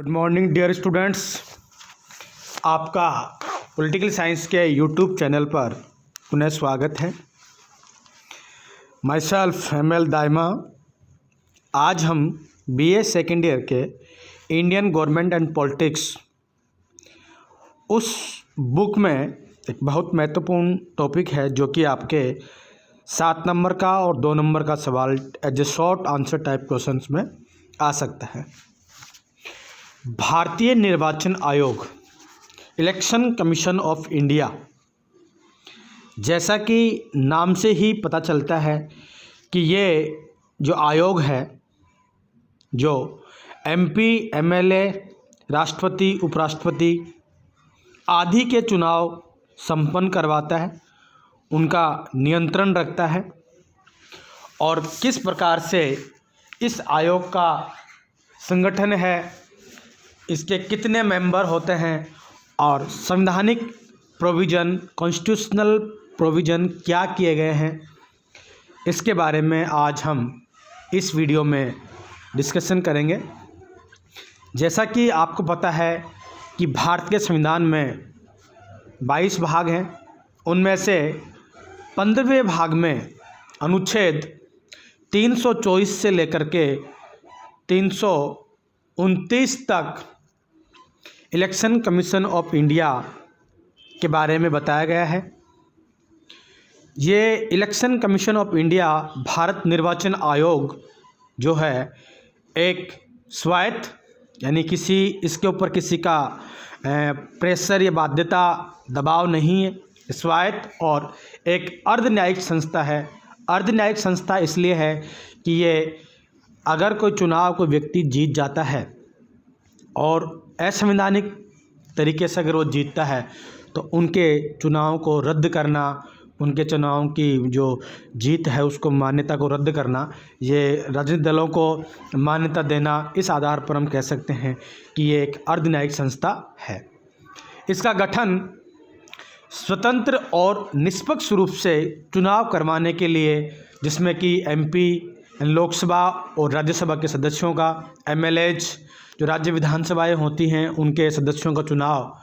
Good morning dear students. आपका political science के YouTube channel पर पुनः स्वागत है। Myself M L. दाइमा। आज हम बीए सेकेंड ईयर के इंडियन गवर्नमेंट एंड पॉलिटिक्स उस बुक में एक बहुत महत्वपूर्ण टॉपिक है जो कि आपके 7 नंबर का और 2 नंबर का सवाल as a short answer type questions में आ सकता है। भारतीय निर्वाचन आयोग, इलेक्शन कमीशन ऑफ इंडिया, जैसा कि नाम से ही पता चलता है कि ये जो आयोग है जो एमपी, एमएलए, राष्ट्रपति, उपराष्ट्रपति आदि के चुनाव संपन्न करवाता है, उनका नियंत्रण रखता है और किस प्रकार से इस आयोग का संगठन है, इसके कितने मेंबर होते हैं और संवैधानिक प्रोविज़न, कॉन्स्टिट्यूशनल प्रोविज़न क्या किए गए हैं, इसके बारे में आज हम इस वीडियो में डिस्कशन करेंगे। जैसा कि आपको पता है कि भारत के संविधान में 22 भाग हैं, उनमें से 15वें भाग में अनुच्छेद 324 से लेकर के 329 तक इलेक्शन कमीशन ऑफ इंडिया के बारे में बताया गया है। ये election commission of India, Bharat निर्वाचन आयोग जो है, एक स्वायत्त यानी किसी इसके ऊपर किसी का प्रेशर या बाध्यता, दबाव नहीं है, स्वायत्त और एक अर्धन्यायिक संस्था है। अर्धन्यायिक संस्था इसलिए है कि ये अगर कोई चुनाव कोई व्यक्ति जीत जाता है और असंवैधानिक तरीके से अगर वो जीतता है तो उनके चुनाव को रद्द करना, उनके चुनाव की जो जीत है उसको मान्यता को रद्द करना, ये राजनीतिक दलों को मान्यता देना, इस आधार पर हम कह सकते हैं कि ये एक अर्धन्यायिक संस्था है। इसका गठन स्वतंत्र और निष्पक्ष रूप से चुनाव करवाने के लिए, जिसमें कि एमपी, लोकसभा और राज्यसभा के सदस्यों का, एमएलएज जो राज्य विधानसभाएं होती हैं उनके सदस्यों का चुनाव,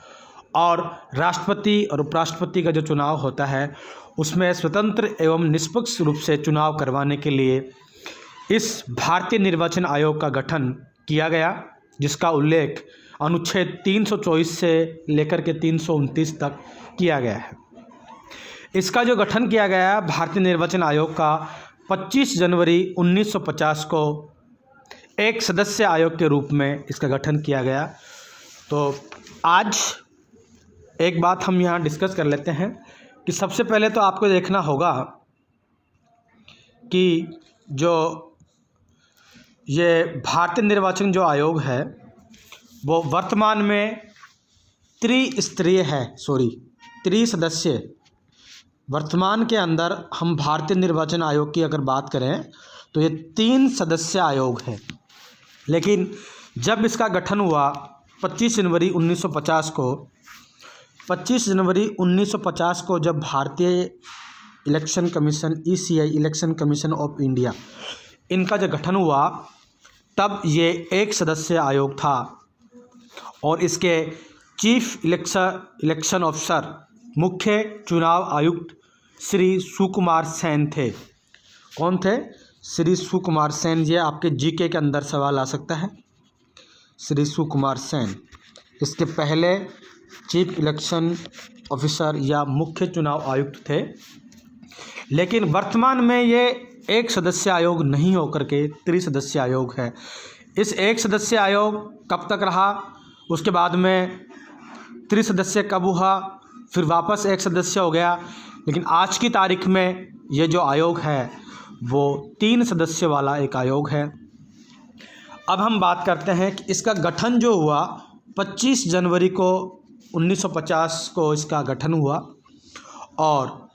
और राष्ट्रपति और उपराष्ट्रपति का जो चुनाव होता है उसमें स्वतंत्र एवं निष्पक्ष रूप से चुनाव करवाने के लिए इस भारतीय निर्वाचन आयोग का गठन किया गया, जिसका उल्लेख अनुच्छेद 324 से लेकर के 329 तक किया गया है। इसका जो गठन किया गया भारतीय निर्वाचन आयोग का 25 जनवरी 1950 को एक सदस्य आयोग के रूप में इसका गठन किया गया। तो आज एक बात हम यहाँ डिस्कस कर लेते हैं कि सबसे पहले तो आपको देखना होगा कि जो ये भारतीय निर्वाचन जो आयोग है वो वर्तमान में त्रिसदस्यीय, वर्तमान के अंदर हम भारतीय निर्वाचन आयोग की अगर बात करें तो ये 3 सदस्य आयोग है। लेकिन जब इसका गठन हुआ 25 जनवरी 1950 को जब भारतीय election commission (ECI) election commission of India, इनका जब गठन हुआ तब ये एक सदस्य आयोग था और इसके चीफ इलेक्शन ऑफिसर, मुख्य चुनाव आयुक्त श्री सुकुमार सेन थे। कौन थे? श्री सुकुमार सेन। ये आपके जीके के अंदर सवाल आ सकता है। श्री सुकुमार सेन इसके पहले चीफ इलेक्शन ऑफिसर या मुख्य चुनाव आयुक्त थे। लेकिन वर्तमान में ये एक सदस्य आयोग नहीं होकर के त्रिसदस्य आयोग है। इस एक सदस्य आयोग कब तक रहा, उसके बाद में त्रिसदस्य कब हुआ, फिर वापस एक सदस्य हो गया, लेकिन आज की तारीख में ये जो आयोग है वो 3 सदस्य वाला एक आयोग है। अब हम बात करते हैं कि इसका गठन जो हुआ 25 जनवरी को 1950 को इसका गठन हुआ और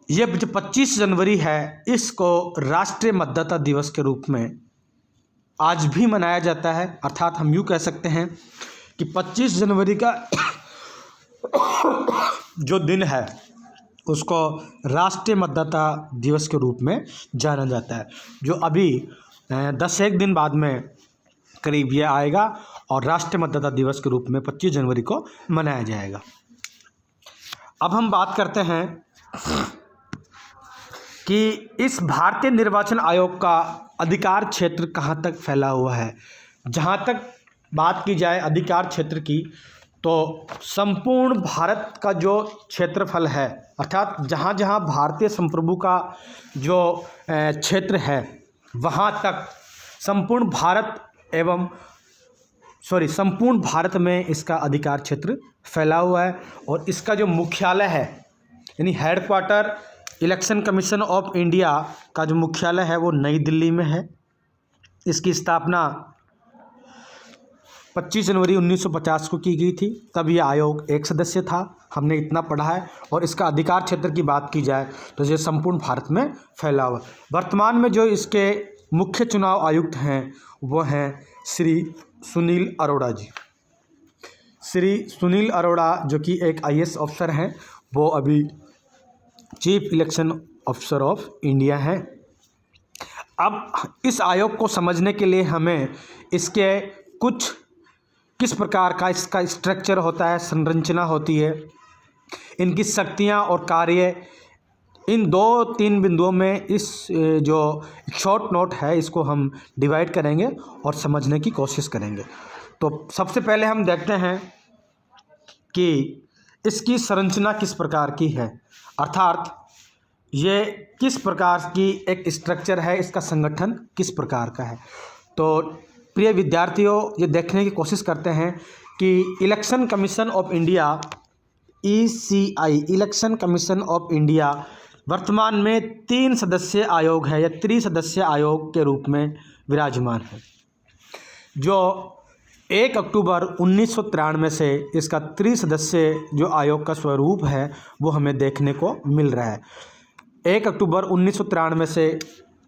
ये जो 25 जनवरी है इसको राष्ट्रीय मतदाता दिवस के रूप में आज भी मनाया जाता है। अर्थात हम यूँ कह सकते हैं कि 25 जनवरी का जो दिन है उसको राष्ट्रीय मतदाता दिवस के रूप में जाना जाता है, जो अभी 10 एक दिन बाद में करीब ये आएगा और राष्ट्रीय मतदाता दिवस के रूप में 25 जनवरी को मनाया जाएगा। अब हम बात करते हैं कि इस भारतीय निर्वाचन आयोग का अधिकार क्षेत्र कहाँ तक फैला हुआ है। जहाँ तक बात की जाए अधिकार क्षेत्र की, तो संपूर्ण भारत का जो क्षेत्रफल है, अर्थात जहाँ जहाँ भारतीय संप्रभु का जो क्षेत्र है वहाँ तक संपूर्ण भारत में इसका अधिकार क्षेत्र फैला हुआ है। और इसका जो मुख्यालय है, यानी headquarter election commission of India का जो मुख्यालय है वो नई दिल्ली में है। इसकी स्थापना 25 जनवरी 1950 को की गई थी। तब यह आयोग एक सदस्य था, हमने इतना पढ़ा है। और इसका अधिकार क्षेत्र की बात की जाए तो ये संपूर्ण भारत में फैला हुआ। वर्तमान में जो इसके मुख्य चुनाव आयुक्त हैं वो हैं श्री सुनील अरोड़ा जी। श्री सुनील अरोड़ा जो कि एक IAS अफसर हैं, वो अभी chief election officer of India हैं। अब इस आयोग को समझने के लिए हमें इसके किस प्रकार का इसका स्ट्रक्चर होता है, संरचना होती है, इनकी शक्तियां और कार्य, इन 2-3 बिंदुओं में इस जो शॉर्ट नोट है इसको हम डिवाइड करेंगे और समझने की कोशिश करेंगे। तो सबसे पहले हम देखते हैं कि इसकी संरचना किस प्रकार की है, अर्थात ये किस प्रकार की एक स्ट्रक्चर है, इसका संगठन किस प्रकार का है। तो प्रिय विद्यार्थियों, ये देखने की कोशिश करते हैं कि election commission of India ECI election commission of India वर्तमान में 3 सदस्यीय आयोग है या त्रिसदस्यीय आयोग के रूप में विराजमान है। जो 1 अक्टूबर 1993 से इसका त्रिसदस्यीय जो आयोग का स्वरूप है वो हमें देखने को मिल रहा है। 1 अक्टूबर 1993 से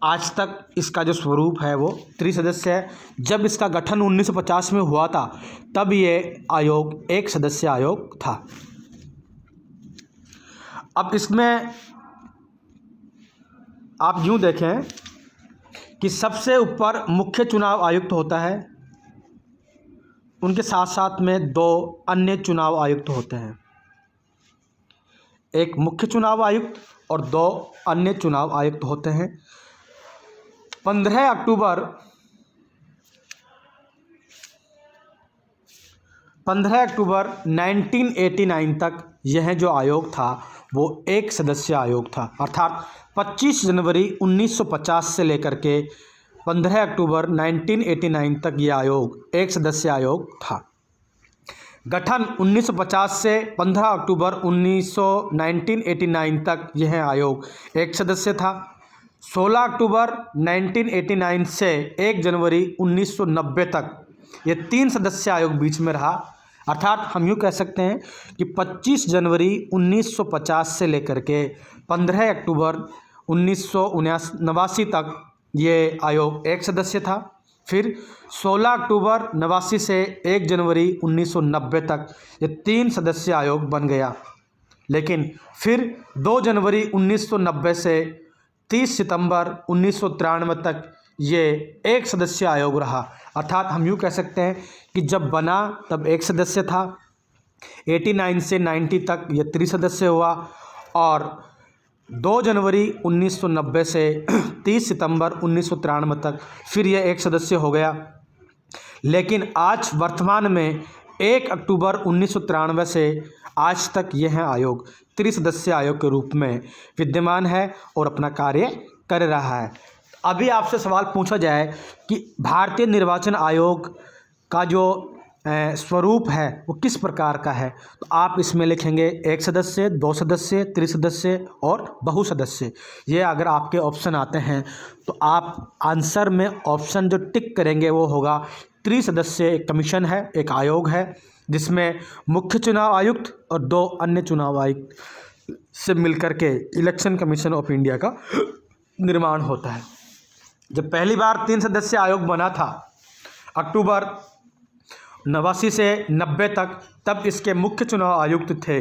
आज तक इसका जो स्वरूप है वो त्रिसदस्य है। जब इसका गठन 1950 में हुआ था तब ये आयोग एक सदस्य आयोग था। अब इसमें आप यूँ देखें कि सबसे ऊपर मुख्य चुनाव आयुक्त होता है, उनके साथ साथ में 2 अन्य चुनाव आयुक्त होते हैं। एक मुख्य चुनाव आयुक्त और 2 अन्य चुनाव आयुक्त होते हैं। 15 अक्टूबर 1989 तक यह जो आयोग था वो एक सदस्य आयोग था, अर्थात 25 जनवरी 1950 से लेकर के 15 अक्टूबर 1989 तक यह आयोग एक सदस्य आयोग था। गठन 1950 से 15 अक्टूबर 1989 तक यह आयोग एक सदस्य था। 16 अक्टूबर 1989 से 1 जनवरी 1990 तक ये 3 सदस्य आयोग बीच में रहा, अर्थात हम यूँ कह सकते हैं कि 25 जनवरी 1950 से लेकर के 15 अक्टूबर 1989 तक ये आयोग एक सदस्य था। फिर 16 अक्टूबर 89 से 1 जनवरी 1990 तक ये 3 सदस्य आयोग बन गया। लेकिन फिर 2 जनवरी 1990 से 30 सितंबर 1993 तक ये एक सदस्य आयोग रहा, अर्थात हम यूँ कह सकते हैं कि जब बना तब एक सदस्य था, 89 से 90 तक ये त्रिसदस्य हुआ और 2 जनवरी 1990 से 30 सितंबर 1993 तक फिर ये एक सदस्य हो गया। लेकिन आज वर्तमान में 1 अक्टूबर 1993 से आज तक यह आयोग त्रिसदस्यीय आयोग के रूप में विद्यमान है और अपना कार्य कर रहा है। अभी आपसे सवाल पूछा जाए कि भारतीय निर्वाचन आयोग का जो स्वरूप है वो किस प्रकार का है, तो आप इसमें लिखेंगे एक सदस्य, 2 सदस्य, त्रिसदस्य और बहुसदस्य। ये अगर आपके ऑप्शन आते हैं तो आप आंसर में ऑप्शन जो टिक करेंगे वो होगा त्रिसदस्य। एक कमीशन है, एक आयोग है जिसमें मुख्य चुनाव आयुक्त और 2 अन्य चुनाव आयुक्त से मिलकर के इलेक्शन कमीशन ऑफ इंडिया का निर्माण होता है। जब पहली बार 3 सदस्य आयोग बना था अक्टूबर 89 से 90 तक, तब इसके मुख्य चुनाव आयुक्त थे।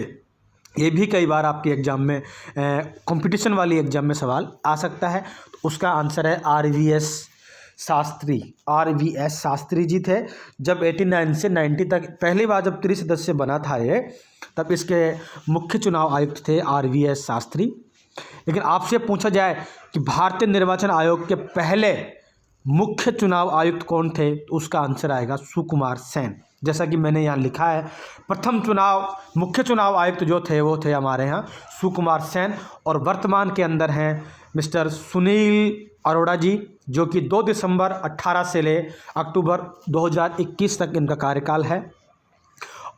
ये भी कई बार आपके एग्ज़ाम में कंपटीशन वाली एग्ज़ाम में सवाल आ सकता है, तो उसका आंसर है RVS शास्त्री, RVS शास्त्री जी थे। जब 89 से 90 तक पहली बार जब त्रिसदस्य बना था ये, तब इसके मुख्य चुनाव आयुक्त थे RVS शास्त्री। लेकिन आपसे पूछा जाए कि भारतीय निर्वाचन आयोग के पहले मुख्य चुनाव आयुक्त कौन थे, तो उसका आंसर आएगा सुकुमार सेन। जैसा कि मैंने यहाँ लिखा है, प्रथम मुख्य चुनाव आयुक्त जो थे वो थे हमारे यहाँ सुकुमार सेन, और वर्तमान के अंदर हैं मिस्टर सुनील अरोड़ा जी, जो कि 2 दिसंबर 18 से ले अक्टूबर 2021 तक इनका कार्यकाल है।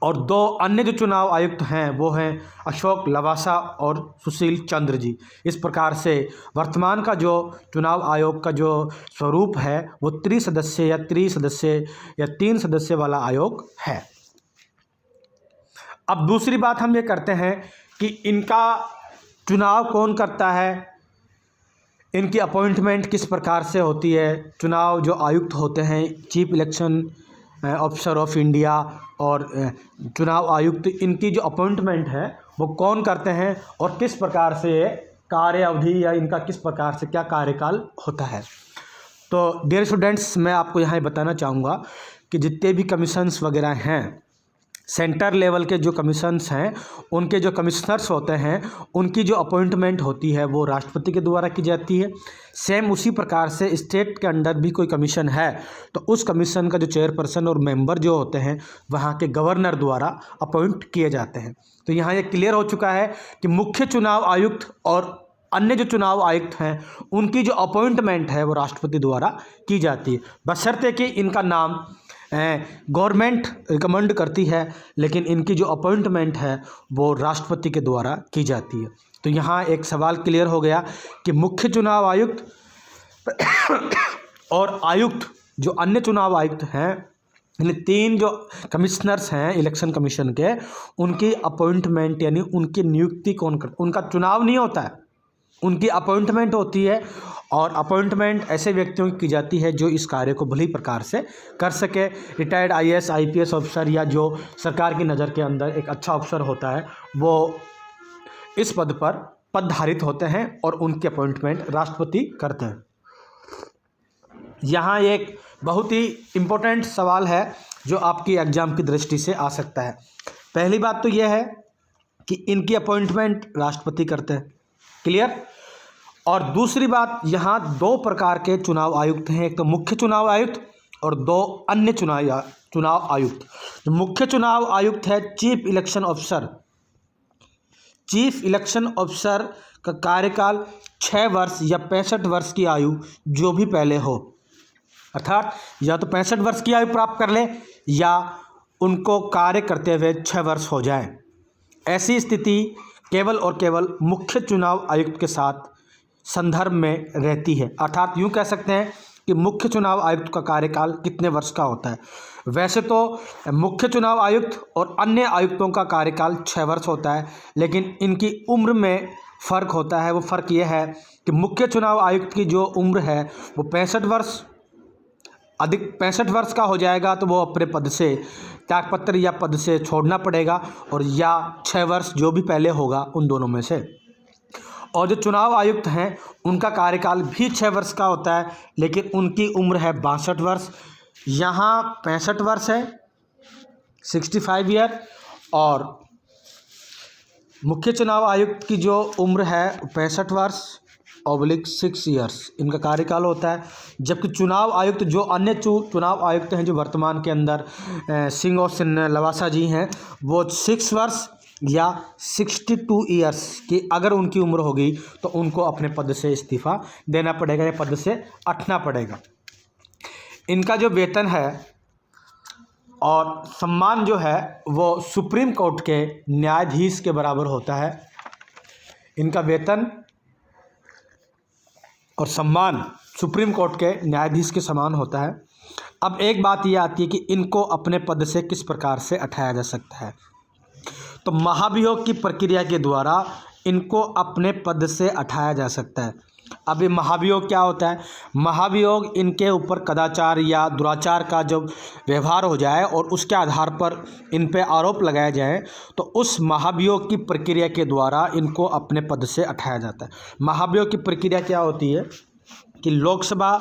और 2 अन्य जो चुनाव आयुक्त हैं वो हैं अशोक लवासा और सुशील चंद्र जी। इस प्रकार से वर्तमान का जो चुनाव आयोग का जो स्वरूप है वो त्रिसदस्य या 3 सदस्य वाला आयोग है। अब दूसरी बात हम ये करते हैं कि इनका चुनाव कौन करता है, इनकी अपॉइंटमेंट किस प्रकार से होती है। चुनाव जो आयुक्त होते हैं, chief election officer of India और चुनाव आयुक्त, इनकी जो अपॉइंटमेंट है वो कौन करते हैं और किस प्रकार से कार्य अवधि या इनका किस प्रकार से क्या कार्यकाल होता है। तो डियर स्टूडेंट्स, मैं आपको यहाँ बताना चाहूँगा कि जितने भी कमीशंस वगैरह हैं, सेंटर लेवल के जो कमीशंस हैं, उनके जो कमिश्नर्स होते हैं, उनकी जो अपॉइंटमेंट होती है वो राष्ट्रपति के द्वारा की जाती है। सेम उसी प्रकार से स्टेट के अंदर भी कोई कमीशन है तो उस कमीशन का जो चेयरपर्सन और मेंबर जो होते हैं वहाँ के गवर्नर द्वारा अपॉइंट किए जाते हैं। तो यहाँ ये क्लियर हो चुका है कि मुख्य चुनाव आयुक्त और अन्य जो चुनाव आयुक्त हैं उनकी जो अपॉइंटमेंट है वो राष्ट्रपति द्वारा की जाती है, बशर्ते कि इनका नाम गवर्नमेंट रिकमेंड करती है, लेकिन इनकी जो अपॉइंटमेंट है वो राष्ट्रपति के द्वारा की जाती है। तो यहाँ एक सवाल क्लियर हो गया कि मुख्य चुनाव आयुक्त और आयुक्त जो अन्य चुनाव आयुक्त हैं, यानी 3 जो कमिश्नर्स हैं इलेक्शन कमीशन के, उनकी अपॉइंटमेंट यानी उनकी नियुक्ति कौन करता, उनका चुनाव नहीं होता है, उनकी अपॉइंटमेंट होती है। और अपॉइंटमेंट ऐसे व्यक्तियों की जाती है जो इस कार्य को भली प्रकार से कर सके। रिटायर्ड IAS IPS ऑफिसर या जो सरकार की नज़र के अंदर एक अच्छा अफसर होता है वो इस पद पर पदधारित होते हैं और उनकी अपॉइंटमेंट राष्ट्रपति करते हैं। यहाँ एक बहुत ही इम्पोर्टेंट सवाल है जो आपकी एग्जाम की दृष्टि से आ सकता है। पहली बात तो यह है कि इनकी अपॉइंटमेंट राष्ट्रपति करते हैं, क्लियर। और दूसरी बात, यहाँ 2 प्रकार के चुनाव आयुक्त हैं, एक तो मुख्य चुनाव आयुक्त और 2 अन्य चुनाव आयुक्त। जो मुख्य चुनाव आयुक्त है chief election officer, chief election officer का कार्यकाल 6 वर्ष या 65 वर्ष की आयु जो भी पहले हो, अर्थात या तो 65 वर्ष की आयु प्राप्त कर ले या उनको कार्य करते हुए 6 वर्ष हो जाए। ऐसी स्थिति केवल और केवल मुख्य चुनाव आयुक्त के साथ संदर्भ में रहती है। अर्थात यूँ कह सकते हैं कि मुख्य चुनाव आयुक्त का कार्यकाल कितने वर्ष का होता है। वैसे तो मुख्य चुनाव आयुक्त और अन्य आयुक्तों का कार्यकाल 6 वर्ष होता है, लेकिन इनकी उम्र में फ़र्क होता है। वो फ़र्क यह है कि मुख्य चुनाव आयुक्त की जो उम्र है वो 65 वर्ष, अधिक 65 वर्ष का हो जाएगा तो वो अपने पद से त्यागपत्र या पद से छोड़ना पड़ेगा, और या 6 वर्ष जो भी पहले होगा उन दोनों में से। और जो चुनाव आयुक्त हैं उनका कार्यकाल भी 6 वर्ष का होता है, लेकिन उनकी उम्र है 62 वर्ष। यहाँ 65 वर्ष है, 65 ईयर, और मुख्य चुनाव आयुक्त की जो उम्र है 65 वर्ष / 6 ईयर्स इनका कार्यकाल होता है। जबकि चुनाव आयुक्त जो अन्य चुनाव आयुक्त हैं जो वर्तमान के अंदर सिंह और लवासा जी हैं, वो 6 वर्ष या 62 ईयर्स की अगर उनकी उम्र होगी तो उनको अपने पद से इस्तीफ़ा देना पड़ेगा या पद से हटना पड़ेगा। इनका जो वेतन है और सम्मान जो है वो सुप्रीम कोर्ट के न्यायाधीश के बराबर होता है। इनका वेतन और सम्मान सुप्रीम कोर्ट के न्यायाधीश के समान होता है। अब एक बात ये आती है कि इनको अपने पद से किस प्रकार से हटाया जा सकता है। तो महाभियोग की प्रक्रिया के द्वारा इनको अपने पद से हटाया जा सकता है। अब ये महाभियोग क्या होता है? महाभियोग इनके ऊपर कदाचार या दुराचार का जो व्यवहार हो जाए और उसके आधार पर इन पे आरोप लगाया जाए तो उस महाभियोग की प्रक्रिया के द्वारा इनको अपने पद से हटाया जाता है। महाभियोग की प्रक्रिया क्या होती है कि लोकसभा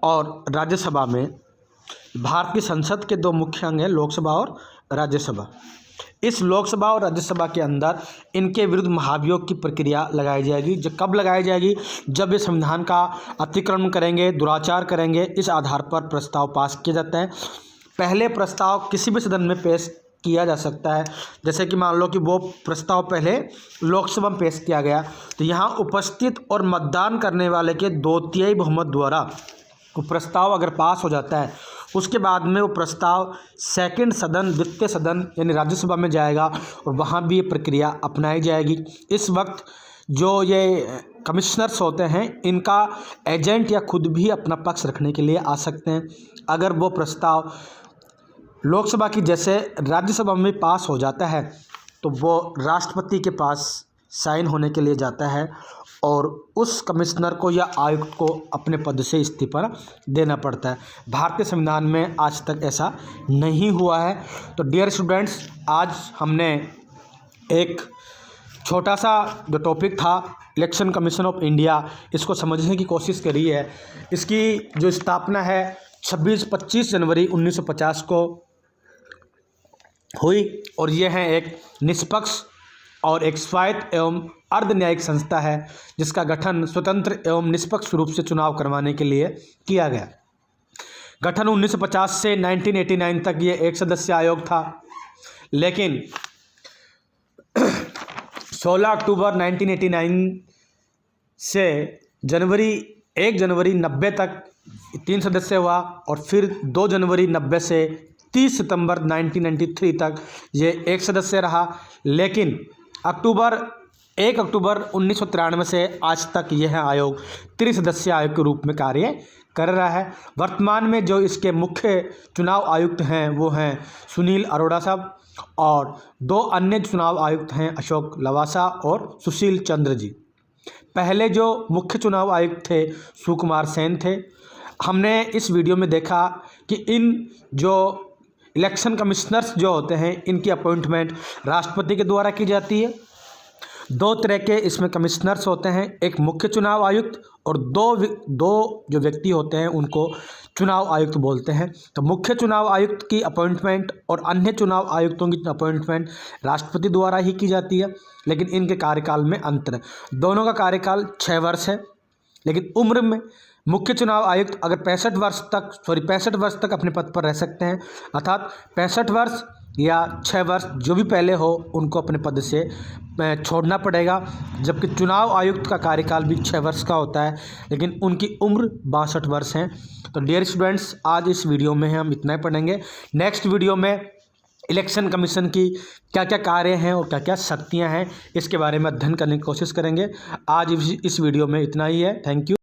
और राज्यसभा में भारत की संसद के दो मुख्य अंग हैं, लोकसभा और राज्यसभा। इस लोकसभा और राज्यसभा के अंदर इनके विरुद्ध महाभियोग की प्रक्रिया लगाई जाएगी। जो कब लगाई जाएगी? जब ये संविधान का अतिक्रमण करेंगे, दुराचार करेंगे, इस आधार पर प्रस्ताव पास किया जाता है। पहले प्रस्ताव किसी भी सदन में पेश किया जा सकता है। जैसे कि मान लो कि वो प्रस्ताव पहले लोकसभा में पेश किया गया, तो यहाँ उपस्थित और मतदान करने वाले के 2/3 बहुमत द्वारा वो प्रस्ताव अगर पास हो जाता है, उसके बाद में वो प्रस्ताव सेकंड सदन, द्वितीय सदन यानी राज्यसभा में जाएगा और वहाँ भी ये प्रक्रिया अपनाई जाएगी। इस वक्त जो ये कमिश्नर्स होते हैं, इनका एजेंट या खुद भी अपना पक्ष रखने के लिए आ सकते हैं। अगर वो प्रस्ताव लोकसभा की जैसे राज्यसभा में पास हो जाता है, तो वो राष्ट्रपति के पास साइन होने के लिए जाता है और उस कमिश्नर को या आयुक्त को अपने पद से इस्तीफा देना पड़ता है। भारतीय संविधान में आज तक ऐसा नहीं हुआ है। तो डियर स्टूडेंट्स, आज हमने एक छोटा सा जो टॉपिक था इलेक्शन कमीशन ऑफ इंडिया, इसको समझने की कोशिश करी है। इसकी जो स्थापना है 25 जनवरी 1950 को हुई और यह है एक निष्पक्ष और एक स्वायत्त एवं अर्ध न्यायिक संस्था है, जिसका गठन स्वतंत्र एवं निष्पक्ष रूप से चुनाव करवाने के लिए किया गया। गठन 1950 से 1989 तक ये एक सदस्य आयोग था, लेकिन 16 अक्टूबर 1989 से 1 जनवरी 90 तक 3 सदस्य हुआ और फिर 2 जनवरी 90 से 30 सितंबर 1993 तक ये एक सदस्य रहा। लेकिन 1 अक्टूबर 1993 से आज तक यह आयोग त्रिसदस्यीय आयोग के रूप में कार्य कर रहा है। वर्तमान में जो इसके मुख्य चुनाव आयुक्त हैं वो हैं सुनील अरोड़ा साहब, और 2 अन्य चुनाव आयुक्त हैं अशोक लवासा और सुशील चंद्र जी। पहले जो मुख्य चुनाव आयुक्त थे सुकुमार सेन थे। हमने इस वीडियो में देखा कि इन जो इलेक्शन कमिश्नर्स जो होते हैं, इनकी अपॉइंटमेंट राष्ट्रपति के द्वारा की जाती है। 2 तरह के इसमें कमिश्नर्स होते हैं, एक मुख्य चुनाव आयुक्त और दो जो व्यक्ति होते हैं उनको चुनाव आयुक्त बोलते हैं। तो मुख्य चुनाव आयुक्त की अपॉइंटमेंट और अन्य चुनाव आयुक्तों की अपॉइंटमेंट राष्ट्रपति द्वारा ही की जाती है, लेकिन इनके कार्यकाल में अंतर है। दोनों का कार्यकाल 6 वर्ष है, लेकिन उम्र में मुख्य चुनाव आयुक्त अगर 65 वर्ष तक अपने पद पर रह सकते हैं, अर्थात 65 वर्ष या 6 वर्ष जो भी पहले हो उनको अपने पद से छोड़ना पड़ेगा। जबकि चुनाव आयुक्त का कार्यकाल भी 6 वर्ष का होता है, लेकिन उनकी उम्र 62 वर्ष है। तो डियर स्टूडेंट्स, आज इस वीडियो में हम इतना ही पढ़ेंगे। नेक्स्ट वीडियो में इलेक्शन कमीशन की क्या क्या कार्य हैं और क्या क्या शक्तियां हैं, इसके बारे में अध्ययन करने की कोशिश करेंगे। आज इस वीडियो में इतना ही है। Thank you.